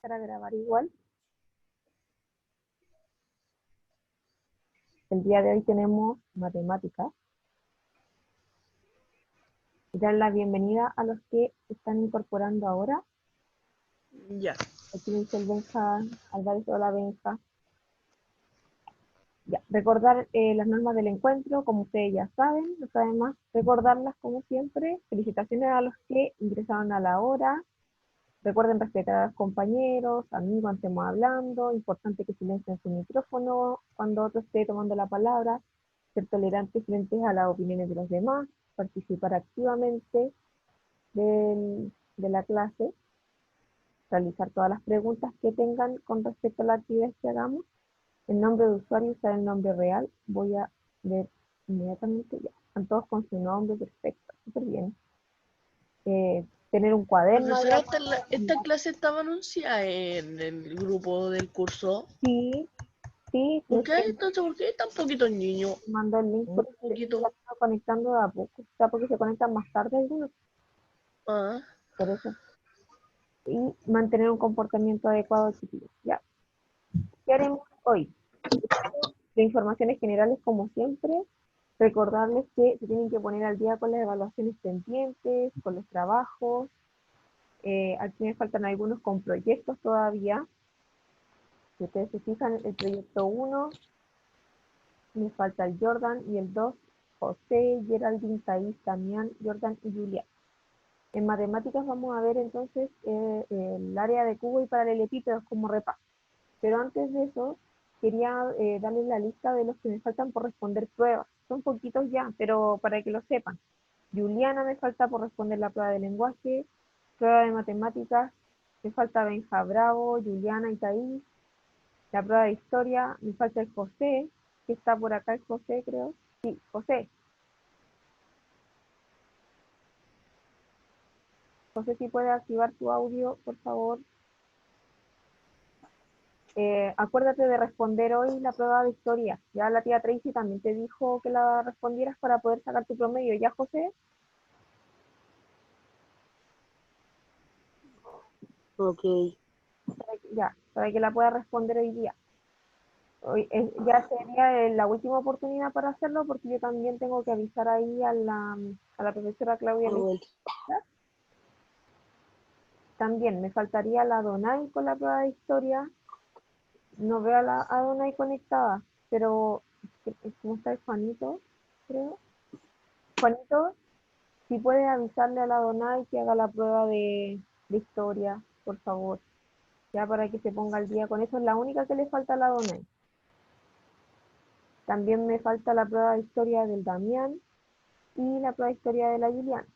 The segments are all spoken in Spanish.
empezar a grabar igual. El día de hoy tenemos matemáticas. Y dar la bienvenida a los que están incorporando ahora. Ya. Aquí me dice el Benja Álvarez, hola Benja. Ya, recordar las normas del encuentro, como ustedes ya saben, no saben más, recordarlas como siempre. Felicitaciones a los que ingresaron a la hora. Recuerden respetar a los compañeros, amigos, estemos hablando. Importante que silencien su micrófono cuando otro esté tomando la palabra. Ser tolerantes frente a las opiniones de los demás. Participar activamente de la clase. Realizar todas las preguntas que tengan con respecto a la actividad que hagamos. El nombre de usuario, usar el nombre real. Voy a ver inmediatamente ya. Están todos con su nombre, perfecto, súper bien. Tener un cuaderno. Profesora, esta clase estaba anunciada en el grupo del curso. Sí, sí, ¿Por qué? Entonces, ¿por qué tan poquitos niños? mando el link Muy porque se poquito. están conectando de a poco. O sea, porque se conectan más tarde algunos, Ah, por eso. Y mantener un comportamiento adecuado, chiquillos. Ya. ¿Qué haremos hoy? De informaciones generales, como siempre. Recordarles que se tienen que poner al día con las evaluaciones pendientes, con los trabajos. Aquí me faltan algunos con proyectos todavía. Si ustedes se fijan, el proyecto 1, me falta el Jordan, y el 2, José, Geraldine, Thais, Damián, Jordan y Julia. En matemáticas vamos a ver entonces el área de cubo y paralelepípedos como repaso. Pero antes de eso, quería darles la lista de los que me faltan por responder pruebas. Son poquitos ya, pero para que lo sepan. Juliana me falta por responder la prueba de lenguaje, prueba de matemáticas, me falta Benja Bravo, Juliana y Thais. La prueba de historia, me falta el José, que está por acá el José, creo. Sí, José. José, si puede activar tu audio, por favor. Acuérdate de responder hoy la prueba de historia. Ya la tía Tracy también te dijo que la respondieras para poder sacar tu promedio. ¿Ya, José? ok. Para que la pueda responder hoy día. Hoy, ya sería la última oportunidad para hacerlo, porque yo también tengo que avisar ahí a la profesora Claudia Ley. También me faltaría la Donai con la prueba de historia. No veo a Donai conectada, pero ¿cómo está el Juanito? Creo. Juanito, si puedes avisarle a la Donai que haga la prueba de historia, por favor. Ya para que se ponga al día con eso, es la única que le falta a la Donai. También me falta la prueba de historia del Damián y la prueba de historia de la Juliana.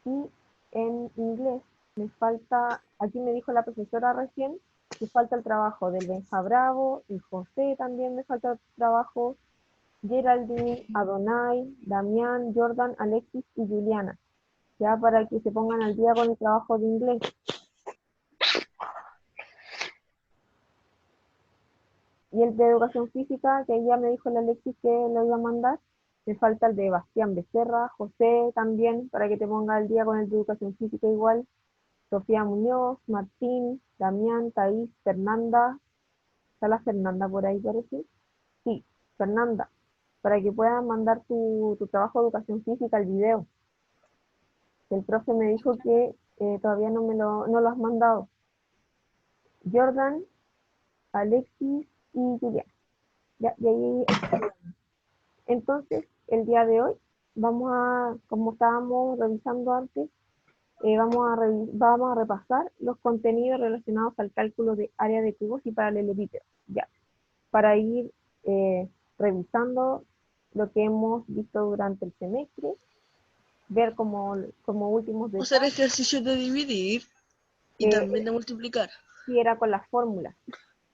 Y en inglés me falta, aquí me dijo la profesora recién, me falta el trabajo del Benja Bravo, el José también me falta el trabajo, Geraldine, Adonai, Damián, Jordan, Alexis y Juliana. Ya para que se pongan al día con el trabajo de inglés. Y el de educación física, que ya me dijo la Alexis que lo iba a mandar, me falta el de Bastián Becerra, José también, para que te ponga al día con el de educación física igual. Sofía Muñoz, Martín, Damián, Thais, Fernanda. ¿Está la Fernanda por ahí, parece? Sí, Fernanda, para que puedas mandar tu trabajo de educación física, el video. El profe me dijo que todavía no lo has mandado. Jordan, Alexis y Julián. Ya, y ahí está. Entonces, el día de hoy, como estábamos revisando antes, vamos a repasar los contenidos relacionados al cálculo de área de cubos y paralelepípedos, ya, para ir revisando lo que hemos visto durante el semestre, ver como últimos Hacer detalles, ejercicios de dividir y también de multiplicar. si era con las fórmulas,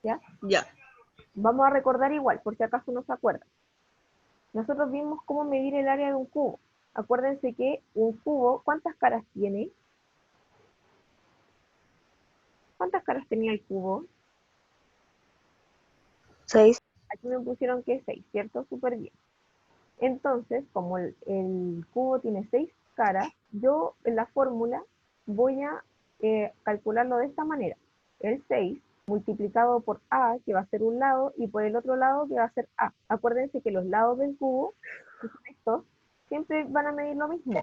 ¿ya? Ya. Vamos a recordar igual, por si acaso no se acuerdan. Nosotros vimos cómo medir el área de un cubo. Acuérdense que un cubo, ¿cuántas caras tiene? ¿Cuántas caras tenía el cubo? 6. Aquí me pusieron que 6, ¿cierto? Súper bien. Entonces, como el cubo tiene 6 caras, yo en la fórmula voy a calcularlo de esta manera. El 6 multiplicado por A, que va a ser un lado, y por el otro lado, que va a ser A. Acuérdense que los lados del cubo, que son estos, siempre van a medir lo mismo,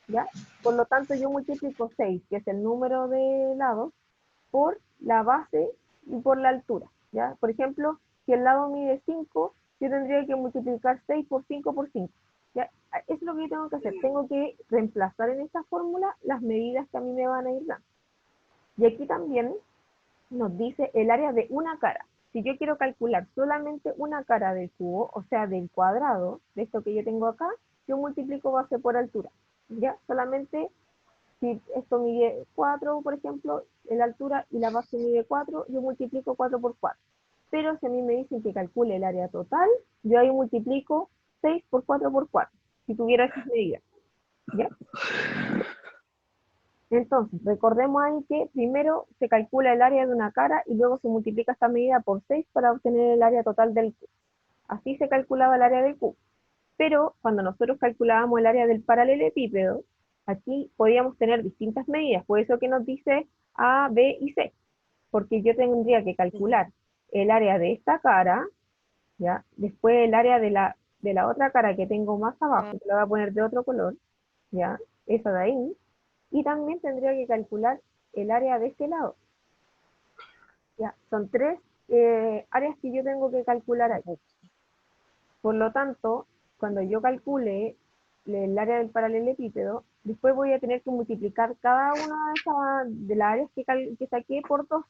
¿ya? Por lo tanto, yo multiplico 6, que es el número de lados, por la base y por la altura, ¿ya? Por ejemplo, si el lado mide 5, yo tendría que multiplicar 6 por 5 por 5, ¿ya? Eso es lo que yo tengo que hacer. Tengo que reemplazar en esta fórmula las medidas que a mí me van a ir dando. Y aquí también nos dice el área de una cara. Si yo quiero calcular solamente una cara del cubo, o sea, del cuadrado, de esto que yo tengo acá, yo multiplico base por altura. ¿Ya? Solamente si esto mide 4, por ejemplo, la altura y la base mide 4, yo multiplico 4 por 4. Pero si a mí me dicen que calcule el área total, yo ahí multiplico 6 por 4 por 4, si tuviera esas medidas. ¿Ya? Entonces, recordemos ahí que primero se calcula el área de una cara y luego se multiplica esta medida por 6 para obtener el área total del cubo. Así se calculaba el área del cubo. Pero cuando nosotros calculábamos el área del paralelepípedo, aquí podíamos tener distintas medidas. Por eso que nos dice A, B y C. Porque yo tendría que calcular el área de esta cara, ¿ya? Después el área de la otra cara que tengo más abajo, que la voy a poner de otro color, ¿ya? Esa de ahí. Y también tendría que calcular el área de este lado. ¿Ya? Son tres áreas que yo tengo que calcular ahí. Por lo tanto, cuando yo calcule el área del paralelepípedo, después voy a tener que multiplicar cada una de las áreas que saqué por 2.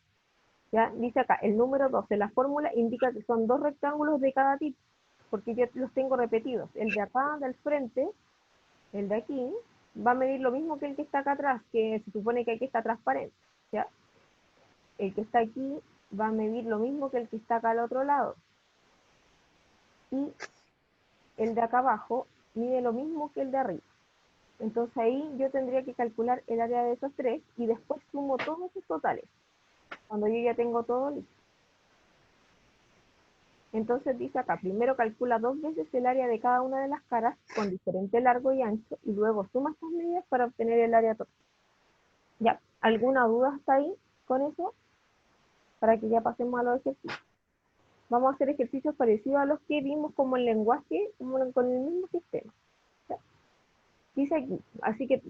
¿Ya? Dice acá, el número 2 de la fórmula indica que son dos rectángulos de cada tipo, porque yo los tengo repetidos. El de acá, del frente, el de aquí, va a medir lo mismo que el que está acá atrás, que se supone que aquí está transparente. ¿Ya? El que está aquí va a medir lo mismo que el que está acá al otro lado. Y el de acá abajo mide lo mismo que el de arriba. Entonces ahí yo tendría que calcular el área de esos tres y después sumo todos esos totales, cuando yo ya tengo todo listo. Entonces dice acá, primero calcula 2 veces el área de cada una de las caras con diferente largo y ancho y luego suma estas medidas para obtener el área total. ¿Ya? ¿Alguna duda hasta ahí con eso? Para que ya pasemos a los ejercicios. Vamos a hacer ejercicios parecidos a los que vimos como el lenguaje, como con el mismo sistema. ¿Ya? Dice aquí, así que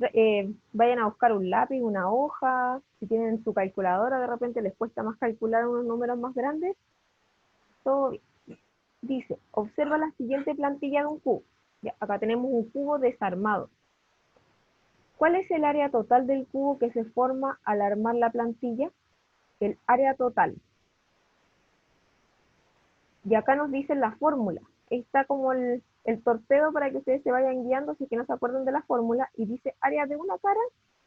vayan a buscar un lápiz, una hoja, si tienen su calculadora, de repente les cuesta más calcular unos números más grandes, todo bien. Dice, observa la siguiente plantilla de un cubo. Ya, acá tenemos un cubo desarmado. ¿Cuál es el área total del cubo que se forma al armar la plantilla? El área total. Y acá nos dice la fórmula. Está como el torpedo para que ustedes se vayan guiando si es que no se acuerdan de la fórmula. Y dice área de una cara,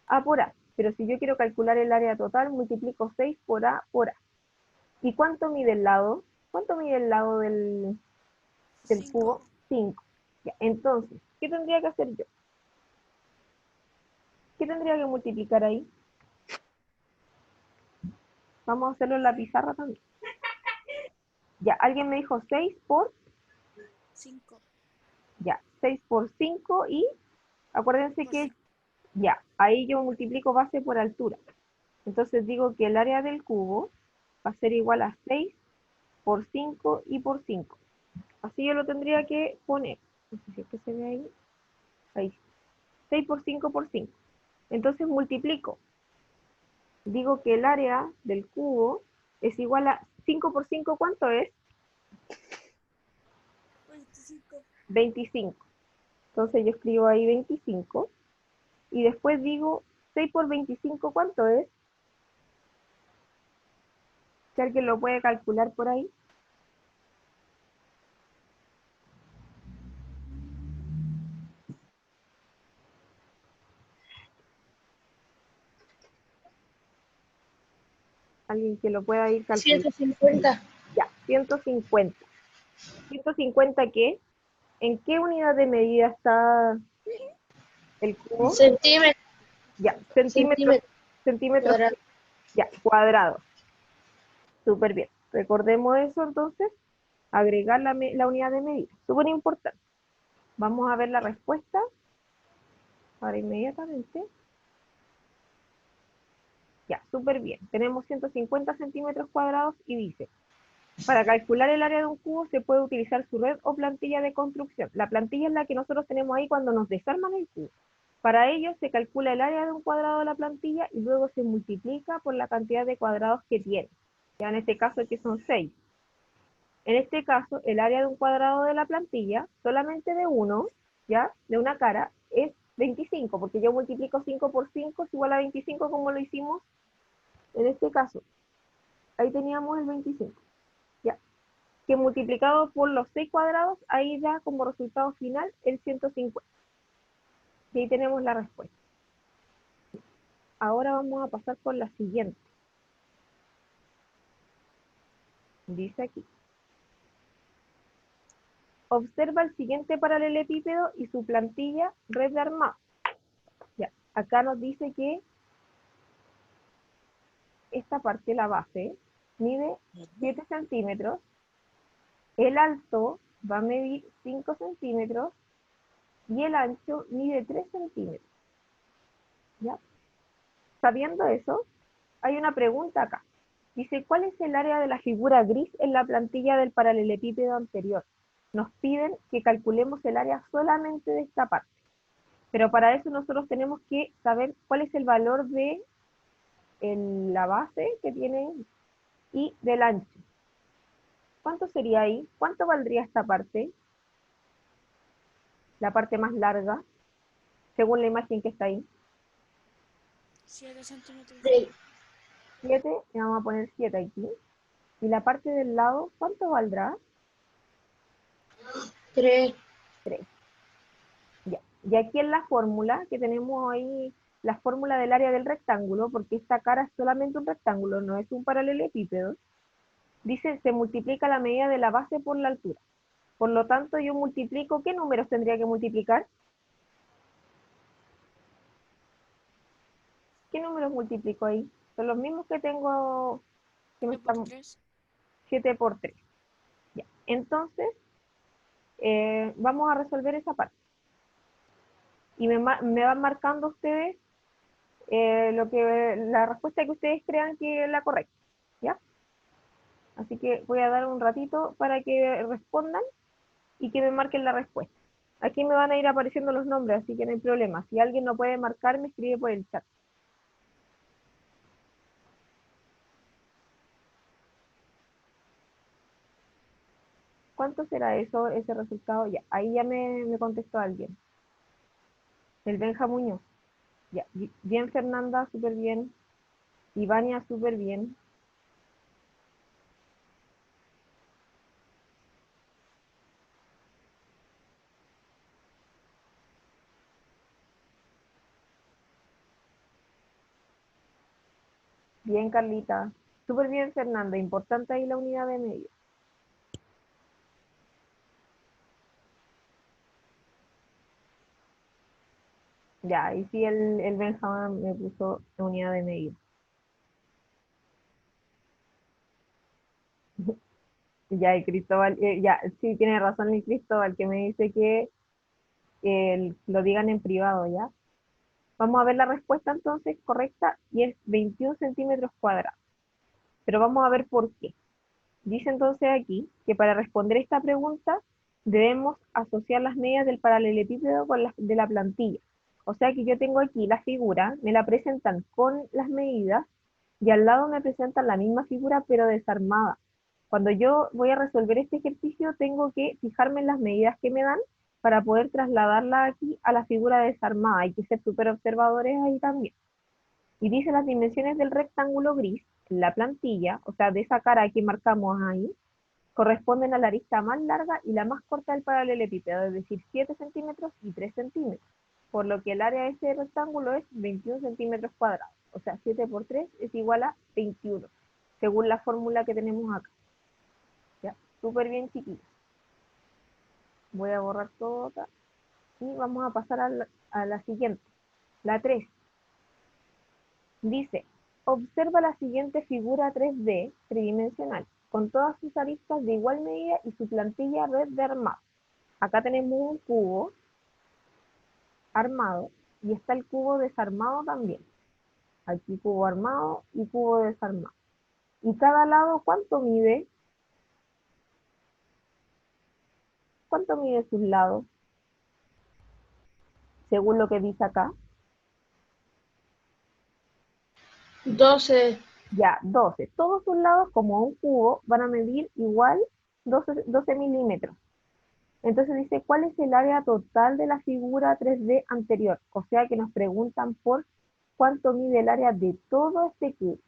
A por A. Pero si yo quiero calcular el área total, multiplico 6 por A por A. ¿Y cuánto mide el lado? ¿Cuánto mide el lado del cubo? 5. Entonces, ¿qué tendría que hacer yo? ¿Qué tendría que multiplicar ahí? Vamos a hacerlo en la pizarra también. Ya, alguien me dijo 6 por 5. ya, 6 por 5 y acuérdense Por que cinco. ya, ahí yo multiplico base por altura. Entonces digo que el área del cubo va a ser igual a 6 por 5 y por 5. Así yo lo tendría que poner. No sé si es que se ve ahí. Ahí. 6 por 5 por 5. Entonces multiplico. Digo que el área del cubo es igual a 5 por 5, ¿cuánto es? 25. 25. Entonces yo escribo ahí 25. Y después digo 6 por 25, ¿cuánto es? Si alguien lo puede calcular por ahí. Alguien que lo pueda ir calculando. 150. Ya, 150. ¿150 qué? ¿En qué unidad de medida está el cubo? Centímetros. Ya, centímetros, Centímetros centímetros, cuadrados. ya, cuadrados. Súper bien. Recordemos eso entonces, agregar la unidad de medida. Súper importante. Vamos a ver la respuesta ahora inmediatamente. Ya, súper bien. Tenemos 150 centímetros cuadrados y dice, para calcular el área de un cubo se puede utilizar su red o plantilla de construcción. La plantilla es la que nosotros tenemos ahí cuando nos desarman el cubo. Para ello se calcula el área de un cuadrado de la plantilla y luego se multiplica por la cantidad de cuadrados que tiene. Ya en este caso que son 6. En este caso, el área de un cuadrado de la plantilla, solamente de uno, ¿ya? De una cara, es 25, porque yo multiplico 5 por 5 es igual a 25 como lo hicimos en este caso. Ahí teníamos el 25, ¿ya? Que multiplicado por los 6 cuadrados, ahí da como resultado final el 150. Y ahí tenemos la respuesta. Ahora vamos a pasar por la siguiente. Dice aquí. Observa el siguiente paralelepípedo y su plantilla red de armado. Ya, acá nos dice que esta parte, la base, mide 7 centímetros, el alto va a medir 5 centímetros y el ancho mide 3 centímetros. ¿Ya? Sabiendo eso, hay una pregunta acá. Dice, ¿cuál es el área de la figura gris en la plantilla del paralelepípedo anterior? Nos piden que calculemos el área solamente de esta parte. Pero para eso nosotros tenemos que saber cuál es el valor de la base que tiene y del ancho. ¿Cuánto sería ahí? ¿Cuánto valdría esta parte? La parte más larga, según la imagen que está ahí. 7 centímetros. 7, le vamos a poner 7 aquí. Y la parte del lado, ¿cuánto valdrá? 3. 3. Ya. Y aquí en la fórmula, que tenemos ahí la fórmula del área del rectángulo, porque esta cara es solamente un rectángulo, no es un paralelepípedo, dice, se multiplica la medida de la base por la altura. Por lo tanto, yo multiplico, ¿qué números tendría que multiplicar? ¿Qué números multiplico ahí? Son los mismos que tengo, que me 7 por están 3. 7 por 3. Ya. Entonces, vamos a resolver esa parte. Y me van marcando ustedes la respuesta que ustedes crean que es la correcta. ¿Ya? Así que voy a dar un ratito para que respondan y que me marquen la respuesta. Aquí me van a ir apareciendo los nombres, así que no hay problema. Si alguien no puede marcar, me escribe por el chat. ¿Cuánto será eso, ese resultado? Ya, ahí ya me contestó alguien. El Benja Muñoz. Ya, bien Fernanda, súper bien. Ivania, súper bien. Bien, Carlita. Súper bien, Fernanda. Importante ahí la unidad de medida. Ya, y sí el Benjamín me puso unidad de medida. Ya, y Cristóbal, ya, sí, tiene razón el Cristóbal, que me dice que lo digan en privado, ¿ya? Vamos a ver la respuesta entonces correcta y es 21 centímetros cuadrados. Pero vamos a ver por qué. Dice entonces aquí que para responder esta pregunta debemos asociar las medidas del paralelepípedo con las de la plantilla. O sea que yo tengo aquí la figura, me la presentan con las medidas y al lado me presentan la misma figura pero desarmada. Cuando yo voy a resolver este ejercicio tengo que fijarme en las medidas que me dan para poder trasladarla aquí a la figura desarmada. Hay que ser súper observadores ahí también. Y dice las dimensiones del rectángulo gris, la plantilla, o sea, de esa cara que marcamos ahí, corresponden a la arista más larga y la más corta del paralelepípedo, es decir, 7 centímetros y 3 centímetros. Por lo que el área de este rectángulo es 21 centímetros cuadrados. O sea, 7 por 3 es igual a 21, según la fórmula que tenemos acá. ¿Ya? Súper bien, chiquillos. Voy a borrar todo acá. Y vamos a pasar a la siguiente, la 3. Dice, observa la siguiente figura 3D tridimensional, con todas sus aristas de igual medida y su plantilla red de armado. Acá tenemos un cubo armado y está el cubo desarmado también. Aquí cubo armado y cubo desarmado. ¿Y cada lado cuánto mide? ¿Cuánto mide sus lados? Según lo que dice acá. 12. Ya, 12. Todos sus lados, como un cubo, van a medir igual 12 milímetros. Entonces dice, ¿cuál es el área total de la figura 3D anterior? O sea que nos preguntan por cuánto mide el área de todo este cubo.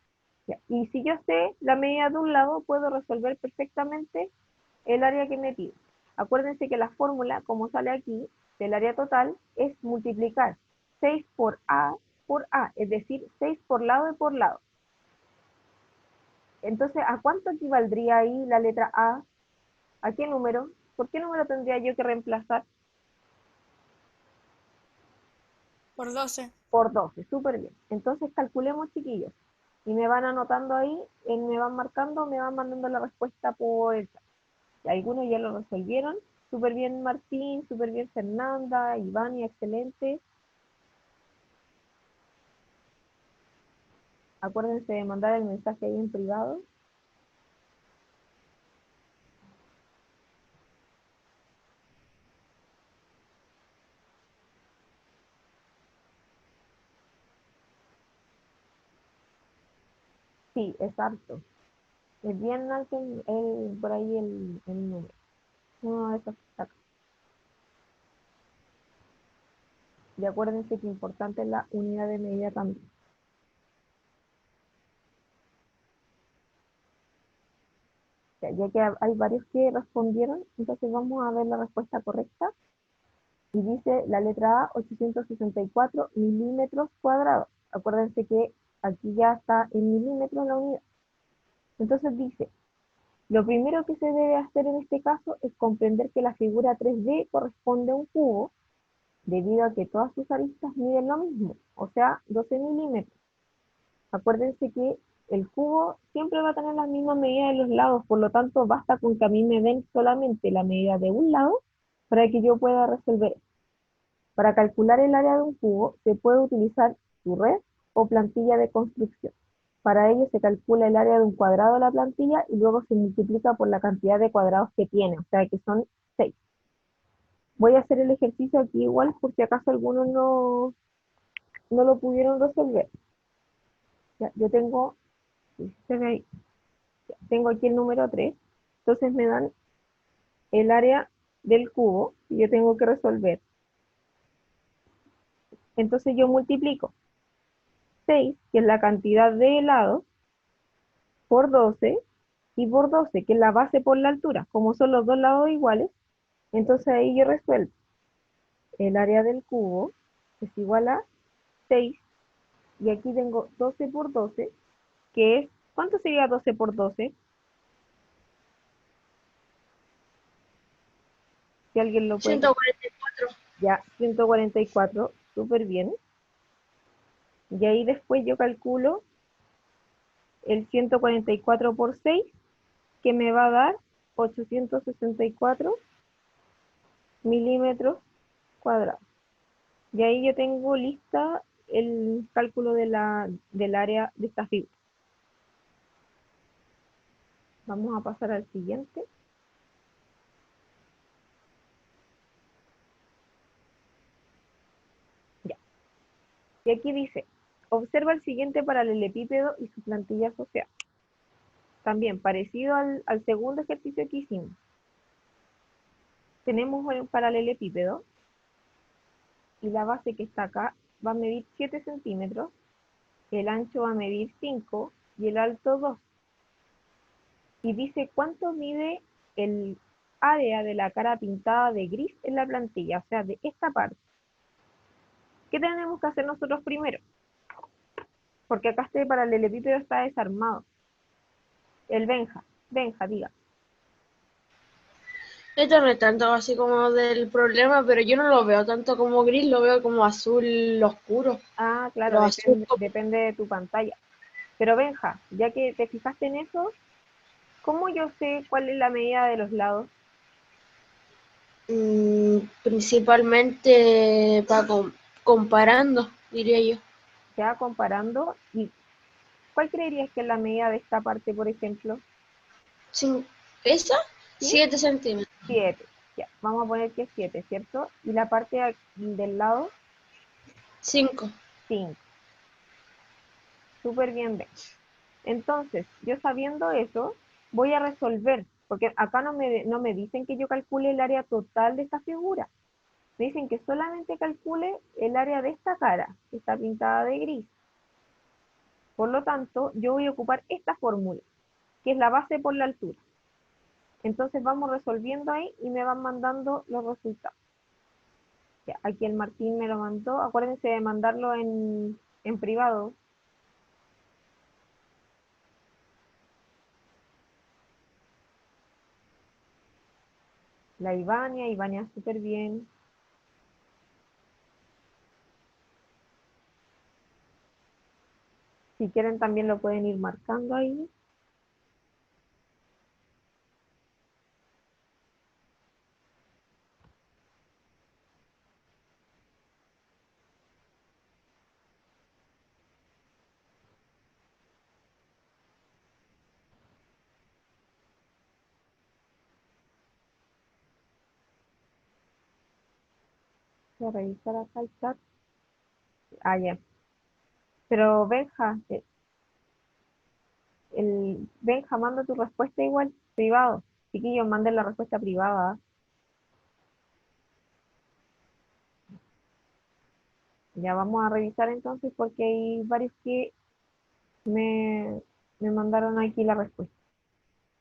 Ya, y si yo sé la medida de un lado, puedo resolver perfectamente el área que me pide. Acuérdense que la fórmula, como sale aquí, del área total, es multiplicar 6 por A, es decir, 6 por lado y por lado. Entonces, ¿a cuánto equivaldría ahí la letra A? ¿A qué número? ¿Por qué número tendría yo que reemplazar? Por 12. Por 12, súper bien. Entonces calculemos, chiquillos. Y me van anotando ahí, me van marcando, me van mandando la respuesta por el chat. Y algunos ya lo resolvieron. Súper bien Martín, súper bien Fernanda, Iván, y excelente. Acuérdense de mandar el mensaje ahí en privado. Sí, exacto. Es bien alto por ahí el número. Uno de esos está acá. Y acuérdense que importante es la unidad de medida también. Ya que hay varios que respondieron, entonces vamos a ver la respuesta correcta. Y dice la letra A, 864 milímetros cuadrados. Acuérdense que aquí ya está en milímetros la unidad. Entonces dice, lo primero que se debe hacer en este caso es comprender que la figura 3D corresponde a un cubo, debido a que todas sus aristas miden lo mismo, o sea, 12 milímetros. Acuérdense que el cubo siempre va a tener las mismas medidas de los lados, por lo tanto basta con que a mí me den solamente la medida de un lado para que yo pueda resolver. Para calcular el área de un cubo se puede utilizar su red o plantilla de construcción. Para ello se calcula el área de un cuadrado de la plantilla y luego se multiplica por la cantidad de cuadrados que tiene, o sea que son 6. Voy a hacer el ejercicio aquí igual por si acaso algunos no lo pudieron resolver. Ya, yo tengo, se ve ahí, tengo aquí el número 3, entonces me dan el área del cubo y yo tengo que resolver. Entonces yo multiplico 6, que es la cantidad de lados, por 12 y por 12, que es la base por la altura. Como son los dos lados iguales, entonces ahí yo resuelvo. El área del cubo es igual a 6 y aquí tengo 12 por 12, que es, ¿cuánto sería 12 por 12? Si alguien lo puede, 144. ya, 144, súper bien. Y ahí después yo calculo el 144 por 6, que me va a dar 864 milímetros cuadrados. Y ahí yo tengo lista el cálculo del área de esta figura. Vamos a pasar al siguiente. Ya. Y aquí dice, observa el siguiente paralelepípedo y su plantilla asociada. También parecido al segundo ejercicio que hicimos. Tenemos un paralelepípedo y la base que está acá va a medir 7 centímetros, el ancho va a medir 5 y el alto 2. Y dice cuánto mide el área de la cara pintada de gris en la plantilla, o sea, de esta parte. ¿Qué tenemos que hacer nosotros primero? Porque acá este paralelepípedo está desarmado. El Benja, diga. Esto no es tanto así como del problema, pero yo no lo veo tanto como gris, lo veo como azul oscuro. Ah, claro, Pero azul depende de tu pantalla. Pero Benja, ya que te fijaste en eso, ¿cómo yo sé cuál es la medida de los lados? principalmente para comparando, diría yo. se va comparando. ¿Y cuál creerías que es la medida de esta parte, por ejemplo? ¿Esa? ¿Sí? 7 centímetros. 7. Ya, vamos a poner que es 7, ¿cierto? Y la parte del lado, 5. 5. Súper bien, Ben. Entonces, yo sabiendo eso, voy a resolver, porque acá no me dicen que yo calcule el área total de esta figura. Me dicen que solamente calcule el área de esta cara, que está pintada de gris. Por lo tanto, yo voy a ocupar esta fórmula, que es la base por la altura. Entonces vamos resolviendo ahí y me van mandando los resultados. Ya, aquí el Martín me lo mandó. Acuérdense de mandarlo en privado. La Ivania súper bien. Si quieren también lo pueden ir marcando ahí. Voy a revisar acá el chat. Ah, ya. Pero Benja, Benja, manda tu respuesta igual, privado. Chiquillos, manden la respuesta privada. Ya vamos a revisar entonces porque hay varios que me, me mandaron aquí la respuesta.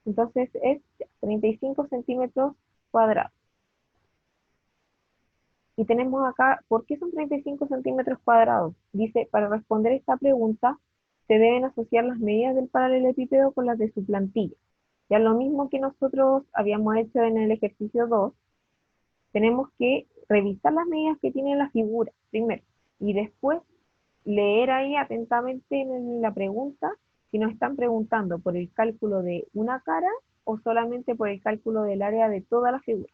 Entonces es 35 centímetros cuadrados. Y tenemos acá, ¿por qué son 35 centímetros cuadrados? Dice, para responder esta pregunta, se deben asociar las medidas del paralelepípedo con las de su plantilla. Ya lo mismo que nosotros habíamos hecho en el ejercicio 2, tenemos que revisar las medidas que tiene la figura primero y después leer ahí atentamente en la pregunta si nos están preguntando por el cálculo de una cara o solamente por el cálculo del área de toda la figura.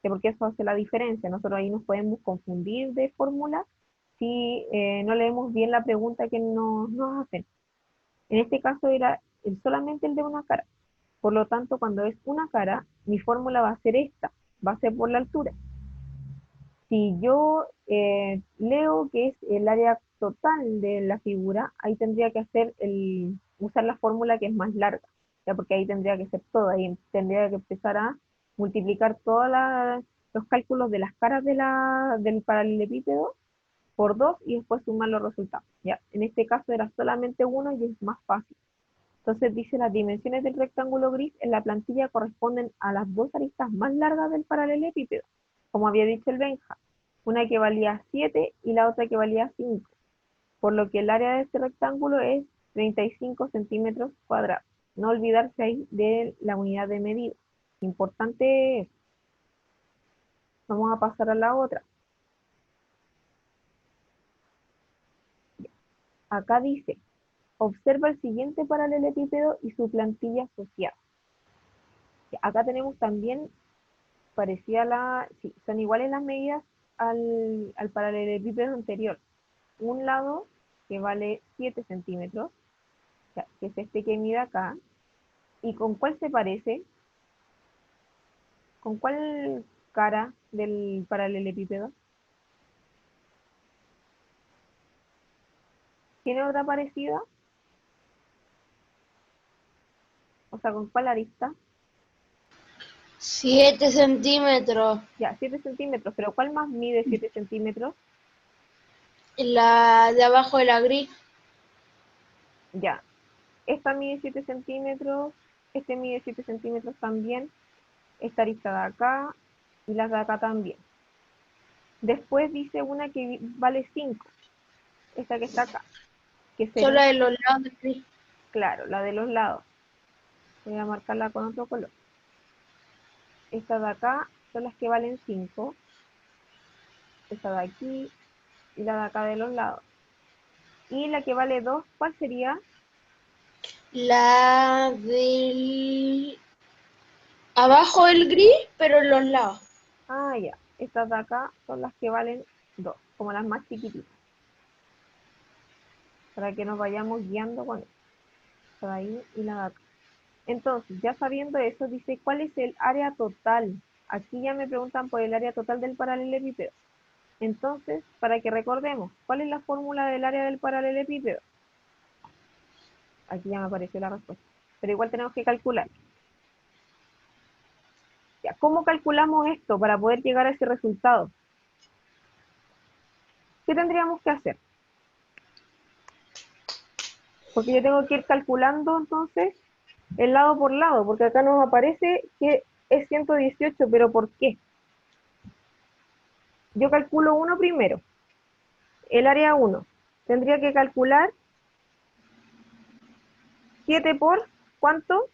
Porque eso hace la diferencia. Nosotros ahí nos podemos confundir de fórmula si no leemos bien la pregunta que nos hacen. En este caso era solamente el de una cara. Por lo tanto, cuando es una cara, mi fórmula va a ser esta, va a ser por la altura. Si yo leo que es el área total de la figura, ahí tendría que usar la fórmula que es más larga, ¿ya? Porque ahí tendría que ser todo, ahí tendría que empezar a multiplicar todos los cálculos de las caras del paralelepípedo por 2 y después sumar los resultados, ¿ya? En este caso era solamente uno y es más fácil. Entonces dice, las dimensiones del rectángulo gris en la plantilla corresponden a las dos aristas más largas del paralelepípedo, como había dicho el Benja, una que valía 7 y la otra que valía 5, por lo que el área de este rectángulo es 35 centímetros cuadrados. No olvidarse ahí de la unidad de medida. Importante es. Vamos a pasar a la otra. Acá dice, observa el siguiente paralelepípedo y su plantilla asociada. Acá tenemos también parecía sí, son iguales las medidas al paralelepípedo anterior. Un lado que vale 7 centímetros, o sea, que es este que mide acá. ¿Y con cuál se parece? ¿Con cuál cara del paralelepípedo? ¿Tiene otra parecida? O sea, ¿con cuál arista? 7 centímetros. Ya, 7 centímetros, pero ¿cuál más mide 7 centímetros? La de abajo de la gris. Ya, esta mide 7 centímetros, este mide 7 centímetros también, esta arista de acá y las de acá también. Después dice una que vale 5, esta que está acá, que Son sería, las de los lados de gris. claro, la de los lados. Voy a marcarla con otro color. Esta de acá son las que valen 5, esta de aquí y la de acá de los lados. Y la que vale 2, ¿cuál sería? La del abajo del gris, pero en los lados. Ah, ya, estas de acá son las que valen 2, como las más chiquititas. para que nos vayamos guiando con esto. La de ahí y la de acá. Entonces, ya sabiendo eso, dice, ¿cuál es el área total? Aquí ya me preguntan por el área total del paralelepípedo. Entonces, para que recordemos, ¿cuál es la fórmula del área del paralelepípedo? Aquí ya me apareció la respuesta. Pero igual tenemos que calcular. Ya, ¿cómo calculamos esto para poder llegar a ese resultado? ¿Qué tendríamos que hacer? Porque yo tengo que ir calculando entonces el lado por lado, porque acá nos aparece que es 118, pero ¿por qué? Yo calculo uno primero, el área 1. Tendría que calcular 7 por, ¿cuánto?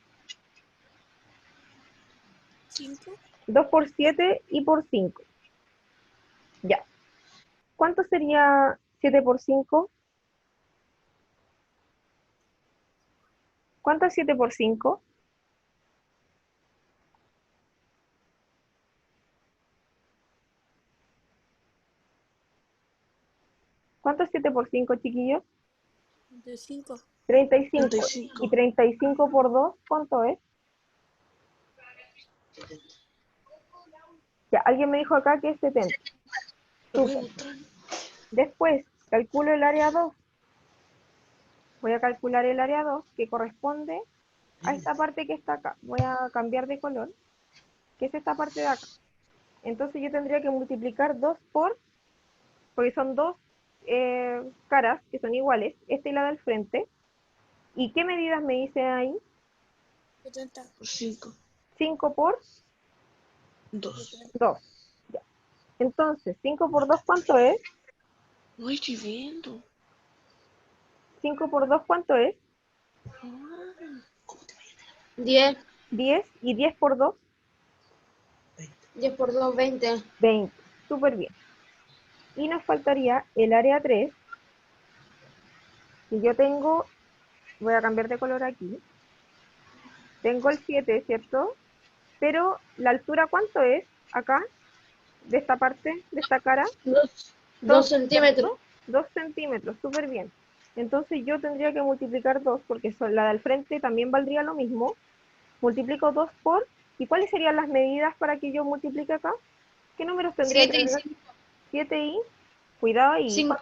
5. 2 por 7 y por 5. Ya. ¿Cuánto sería 7 por 5? ¿Cuánto es 7 por 5? ¿Cuánto es 7 por 5, chiquillos? De 5. 35. 35. ¿Y 35 por 2, cuánto es? Ya, alguien me dijo acá que es 70. Súper. Después, calculo el área 2. Voy a calcular el área 2, que corresponde a esta parte que está acá. Voy a cambiar de color, que es esta parte de acá. Entonces yo tendría que multiplicar 2 por, porque son dos caras que son iguales, esta y la del frente. ¿Y qué medidas me dice ahí? 70. 5. 5 por 2. 2. Ya. Entonces, 5 por 2, ¿cuánto es? No estoy viendo. 5 por 2, ¿cuánto es? 10. 10. ¿Y 10 por 2? 10 por 2, 20. 20. Súper bien. Y nos faltaría el área 3, que yo tengo, voy a cambiar de color aquí. Tengo el 7, ¿cierto? Pero la altura, ¿cuánto es acá? De esta parte, de esta cara. 2 2, centímetros. 2 centímetros, súper bien. Entonces yo tendría que multiplicar 2, porque la del frente también valdría lo mismo. Multiplico 2 por, ¿y cuáles serían las medidas para que yo multiplique acá? ¿Qué números tendría 7 que y tener? 5. 7 y, cuidado ahí, 5.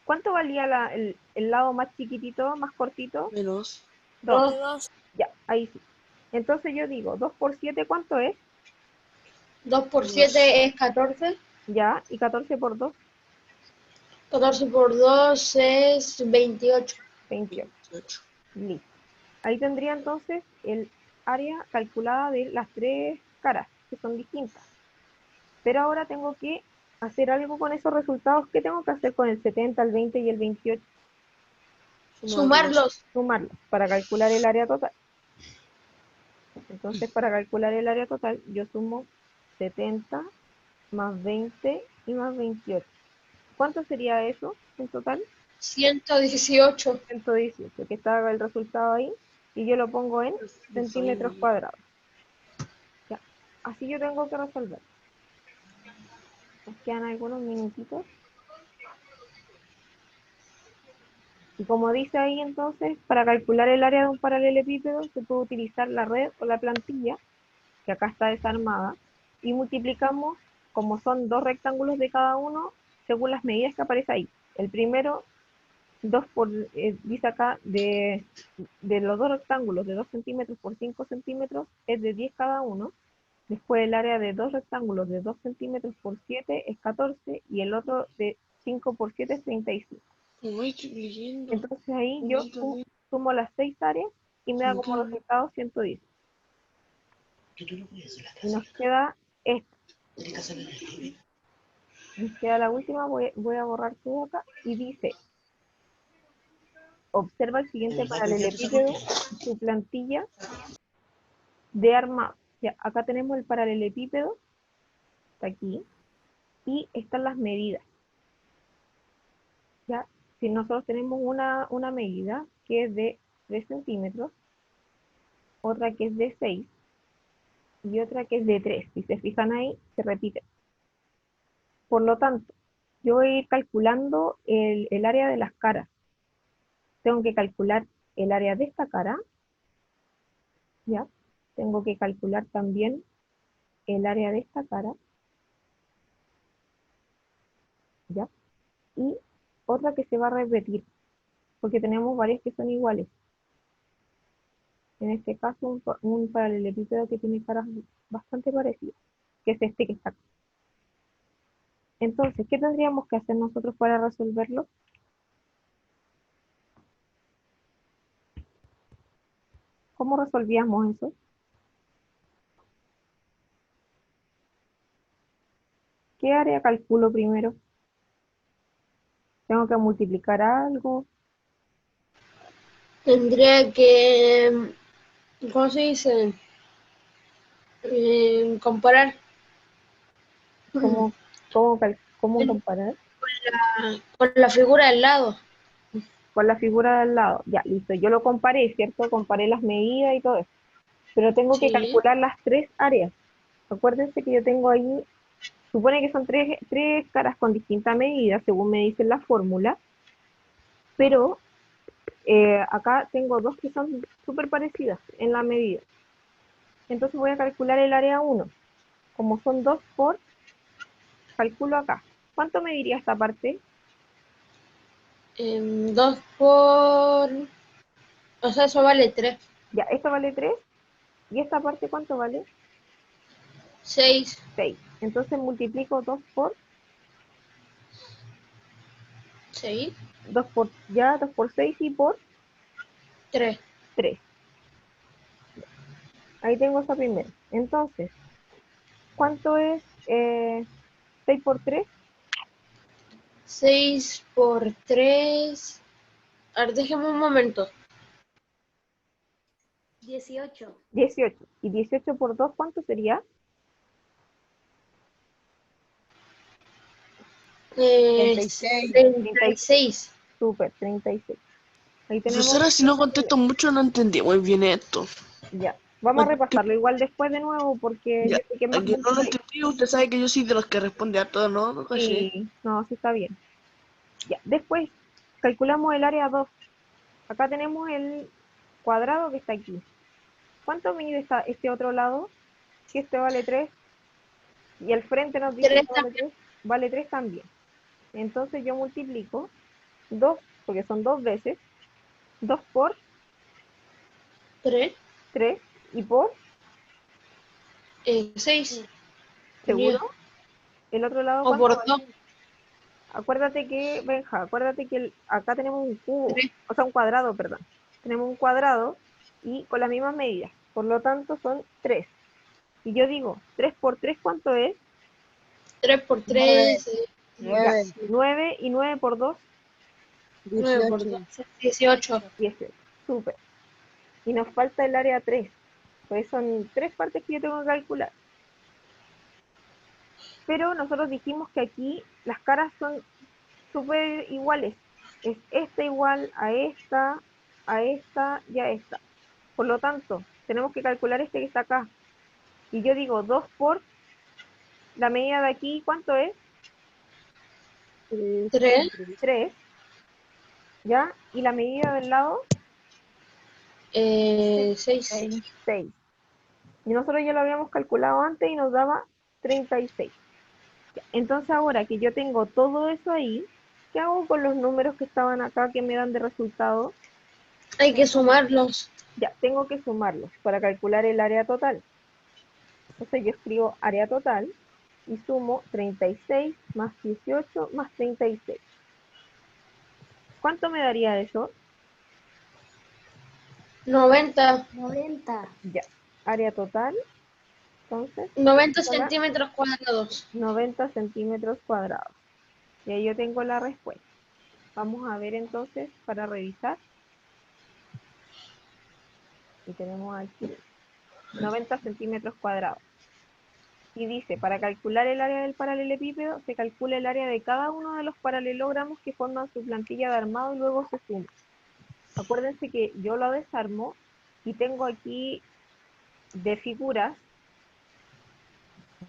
¿cuánto valía el lado más chiquitito, más cortito? Menos. 2. De 2. Ya, ahí sí. Entonces yo digo, 2 por 7, ¿cuánto es? 2 por 7 es 14. Ya, y 14 por 2, 14 por 2 es 28. 28. Listo. Ahí tendría entonces el área calculada de las tres caras, que son distintas. Pero ahora tengo que hacer algo con esos resultados. ¿Qué tengo que hacer con el 70, el 20 y el 28? Sumarlos. Sumarlos para calcular el área total. Entonces, para calcular el área total, yo sumo 70 más 20 y más 28. ¿Cuánto sería eso en total? 118. 118, que está el resultado ahí, y yo lo pongo en centímetros cuadrados. Ya. Así yo tengo que resolver. Nos quedan algunos minutitos. Y como dice ahí entonces, para calcular el área de un paralelepípedo se puede utilizar la red o la plantilla, que acá está desarmada, y multiplicamos, como son dos rectángulos de cada uno, según las medidas que aparece ahí. El primero, dice acá, de los dos rectángulos de 2 centímetros por 5 centímetros, es de 10 cada uno. Después el área de dos rectángulos de 2 centímetros por 7 es 14, y el otro de 5 por 7 es 35. No estoy leyendo. Entonces ahí yo sumo las 6 áreas y me da como resultado 110. Y nos queda esta. Nos queda la última, voy a borrar todo acá, y dice, observa el siguiente paralelepípedo, su plantilla de armado. Ya, acá tenemos el paralelepípedo, está aquí, y están las medidas. Ya, si nosotros tenemos una medida que es de 3 centímetros, otra que es de 6 y otra que es de 3. Si se fijan ahí, se repite. Por lo tanto, yo voy a ir calculando el área de las caras. tengo que calcular el área de esta cara, ¿ya? Tengo que calcular también el área de esta cara, ¿ya? Y otra que se va a repetir, porque tenemos varias que son iguales. En este caso, un paralelepípedo que tiene caras bastante parecidas, que es este que está acá. Entonces, ¿qué tendríamos que hacer nosotros para resolverlo? ¿Cómo resolvíamos eso? ¿Qué área calculo primero? ¿Tengo que multiplicar algo? Tendría que, ¿cómo se dice? Comparar ¿Cómo, cómo comparar? con la figura del lado. Con la figura de al lado. Ya, listo. Yo lo comparé, ¿cierto? Comparé las medidas y todo eso. Pero tengo que Sí. calcular las tres áreas. Acuérdense que yo tengo ahí, supone que son tres caras con distintas medidas, según me dice la fórmula, pero acá tengo dos que son súper parecidas en la medida. Entonces voy a calcular el área 1. Como son 2 por, calculo acá. ¿Cuánto me diría esta parte? 2 por... O sea, eso vale 3. Ya, esta vale 3. ¿Y esta parte cuánto vale? 6. 6. Entonces multiplico 2 por 6. 2 por 6 y por 3. 3. Ahí tengo esa primera. Entonces, ¿cuánto es 6 por 3? 6 por 3. A ver, déjame un momento. 18. 18. ¿Y 18 por 2 cuánto sería? 36. 36. Súper, 36. Ahí tenemos Profesora, si no esa contesto primera. mucho, no entendí muy bien esto. Ya. Vamos a repasarlo igual después de nuevo porque Ya, yo sé que es más aunque no lo complicado. entendí, usted sabe que yo soy de los que responde a todo, ¿no? Caché. Sí, no, sí está bien. Ya. Después calculamos el área 2. Acá tenemos el cuadrado que está aquí. ¿Cuánto mide este otro lado? Si este vale 3 y el frente nos dice 3 que vale 3, vale 3 también. Entonces yo multiplico 2, porque son 2 veces, 2 por 3. 3 y por, 6. ¿seguro? El otro lado, O ¿cuánto por vale? 2. Acuérdate que, Benja, acuérdate que acá tenemos un cubo, 3. o sea, un cuadrado, perdón. Tenemos un cuadrado y con las mismas medidas. Por lo tanto, son 3. Y yo digo, 3 por 3, ¿cuánto es? 3 por 9, 3. Ya, 9, 9 y 9 por 2, 9 por 2. 18. 18. 18. Súper. Y nos falta el área 3. Pues son 3 partes que yo tengo que calcular. Pero nosotros dijimos que aquí las caras son súper iguales. Es esta igual a esta y a esta. Por lo tanto, tenemos que calcular este que está acá. Y yo digo 2 por la medida de aquí, ¿cuánto es? 3. 3, ¿ya? Y la medida del lado, 6. 6. Y nosotros ya lo habíamos calculado antes y nos daba 36. Entonces ahora que yo tengo todo eso ahí, ¿qué hago con los números que estaban acá que me dan de resultado? Hay que sumarlos. Ya, tengo que sumarlos para calcular el área total. Entonces yo escribo área total y sumo 36 más 18 más 36. ¿Cuánto me daría eso? 90. 90. Ya, área total, entonces, 90 hola, centímetros cuadrados. 90 centímetros cuadrados. Y ahí yo tengo la respuesta. Vamos a ver entonces para revisar. Y tenemos aquí 90 centímetros cuadrados. Y dice, para calcular el área del paralelepípedo, se calcula el área de cada uno de los paralelogramos que forman su plantilla de armado y luego se suma. Acuérdense que yo lo desarmo y tengo aquí de figuras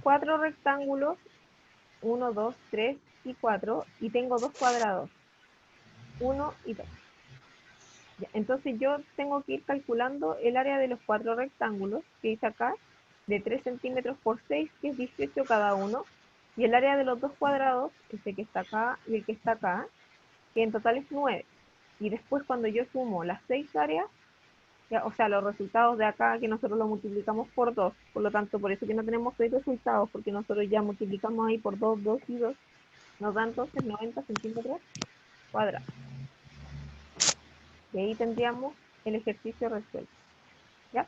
4 rectángulos, 1, 2, 3 y 4, y tengo 2 cuadrados, 1 y 2. Ya, entonces yo tengo que ir calculando el área de los 4 rectángulos que hice acá, de 3 centímetros por 6, que es 18 cada uno, y el área de los dos cuadrados, este que está acá y el que está acá, que en total es 9. Y después cuando yo sumo las 6 áreas, ya, o sea, los resultados de acá, que nosotros lo multiplicamos por 2, por lo tanto, por eso que no tenemos 6 resultados, porque nosotros ya multiplicamos ahí por 2, 2 y 2, nos da entonces 90 centímetros cuadrados. Y ahí tendríamos el ejercicio resuelto. ¿Ya?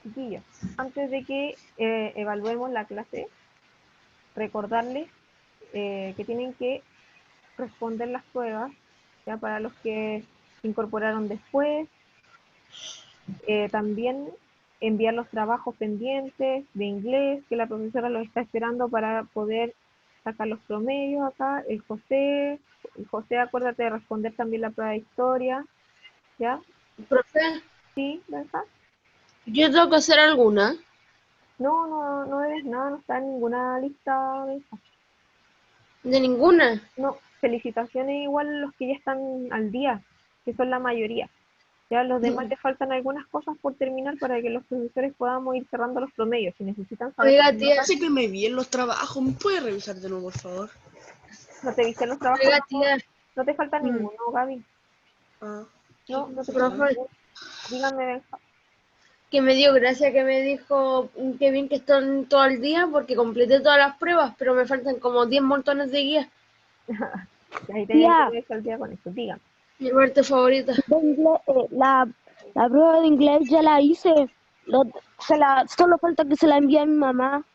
Chiquillos, antes de que evaluemos la clase, recordarles que tienen que responder las pruebas, ya para los que se incorporaron después, también enviar los trabajos pendientes de inglés, que la profesora los está esperando para poder sacar los promedios acá. El José, acuérdate de responder también la prueba de historia, ¿ya? Profe, Sí, ¿verdad? yo tengo que hacer alguna. No, no, no debes nada, no está en ninguna lista de esas. De ninguna. No, felicitaciones igual a los que ya están al día, que son la mayoría. Ya a los demás les faltan algunas cosas por terminar para que los profesores podamos ir cerrando los promedios. Si necesitan saber Oiga, sus tía, notas, Sé que me vi en los trabajos. ¿Me puede revisar de nuevo, por favor? no te viste los trabajos, oiga, tía, no te falta Mm. ninguno, Gaby. Ah, No, no te falta profe, ninguno. Díganme, Benja. que me dio gracia que me dijo que bien que están todo el día porque completé todas las pruebas, pero me faltan como 10 montones de guías. Ahí tenés Tía. que ponerse al día con esto. Díganme. Mi parte favorita. De inglés, la prueba de inglés ya la hice. Solo falta que se la envíe a mi mamá.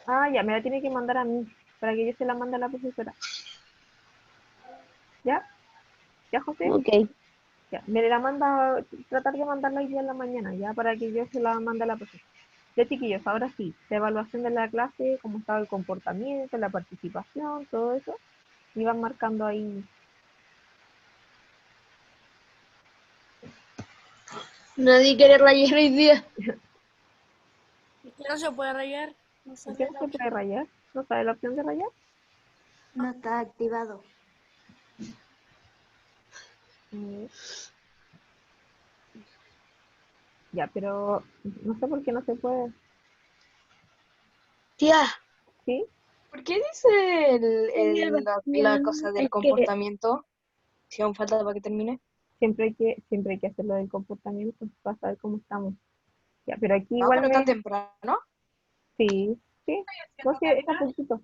Ah, ya, me la tiene que mandar a mí, para que yo se la mande a la profesora. ¿Ya? ¿Ya, José? Ok. Ya, me la manda, tratar de mandarla hoy día en la mañana, ya, para que yo se la mande a la profesora. Ya, chiquillos, ahora sí, la evaluación de la clase, cómo estaba el comportamiento, la participación, todo eso, y van marcando ahí. Nadie quiere rayar hoy día. ¿Y qué no se puede rayar? No ¿Por sale qué no la se opción. puede rayar? ¿No sabe la opción de rayar? No está activado. Mm, ya, pero no sé por qué no se puede. Tía, ¿Sí? ¿por qué dice la cosa Es del que comportamiento? Si aún falta para que termine. Siempre hay que hacerlo del comportamiento para saber cómo estamos. Ya, pero aquí No, igual pero está temprano. sí, sí, no, sí, es a poquito,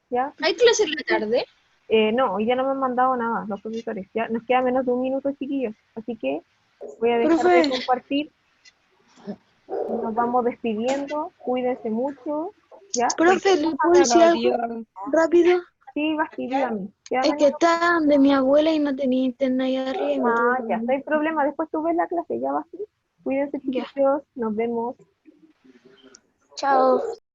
¿ya? ¿Hay clase en la tarde? No, hoy ya no me han mandado nada los profesores. Ya nos queda menos de un minuto, chiquillos. Así que voy a dejar de Profe. compartir. Nos vamos despidiendo. Cuídense mucho. ¿Ya? Profe, ¿le puedo decir algo rápido? Sí, Basti, dígame. ¿Queda Es menos? que está de mi abuela y no tenía internet ahí arriba y me tuve que Ya, no venir. hay problema. Después tú ves la clase. Ya, Basti. Cuídense, Ya. chiquillos. Nos vemos. Chao.